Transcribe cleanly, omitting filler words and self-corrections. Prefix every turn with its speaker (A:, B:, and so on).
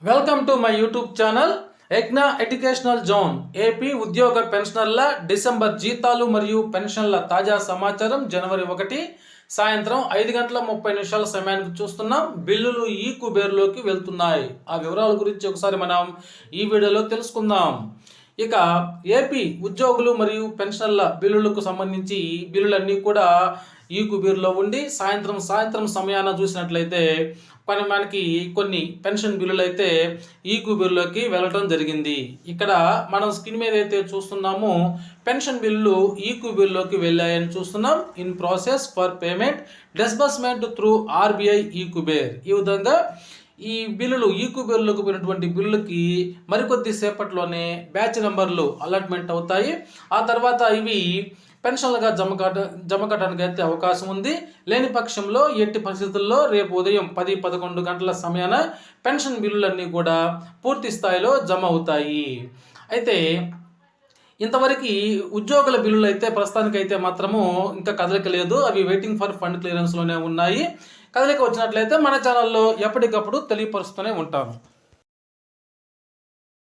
A: Welcome to my YouTube channel ఎగ్నా educational zone. AP ఉద్యోగ పెన్షనర్ల డిసెంబర్ జీతాలు మరియు పెన్షన్ల తాజా సమాచారం జనవరి 1 సాయంత్రం 5:30 సమయానికి చూస్తున్నాం. బిల్లులు ఈ కుబేరులోకి వెళ్తున్నాయి. ఆ వివరాల గురించి ఒకసారి మనం ఈ వీడియోలో తెలుసుకుందాం. ఇక ఏపీ ఉద్యోగులు మరియు పెన్షనర్ల బిల్లులకు సంబంధించి బిల్లులన్నీ కూడా ఈ కుబేరులో ఉండి సాయంత్రం సమయాన చూసినట్లయితే మనకి కొన్ని పెన్షన్ బిల్లులు అయితే ఈ కుబేరులోకి వెళ్ళటం జరిగింది. ఇక్కడ మనం స్క్రీన్ మీద అయితే చూస్తున్నామో పెన్షన్ బిల్లులు ఈ కుబేరులోకి వెళ్ళాయని చూస్తున్నాం. In process for payment disbursement through RBI ఈ కుబేర్. ఈ విధంగా ఈ బిల్లులు ఈ కుబేరులోకి పోయినటువంటి బిల్లులకి మరికొద్ది సేపట్లోనే బ్యాచ్ నెంబర్లు అలాట్మెంట్ అవుతాయి. ఆ తర్వాత ఇవి పెన్షన్లుగా జమ కట్టడానికి అయితే అవకాశం ఉంది. లేని పక్షంలో ఎట్టి పరిస్థితుల్లో రేపు ఉదయం 10-11 గంటల సమయాన పెన్షన్ బిల్లులన్నీ కూడా పూర్తి స్థాయిలో జమ అవుతాయి. అయితే ఇంతవరకు ఉద్యోగుల బిల్లులు అయితే ప్రస్తుతానికైతే మాత్రము ఇంకా కదలిక లేదు. అవి వెయిటింగ్ ఫర్ ఫండ్ క్లియరెన్స్లోనే ఉన్నాయి. కదలిక వచ్చినట్లయితే మన ఛానల్లో ఎప్పటికప్పుడు తెలియపరుస్తూనే ఉంటాను.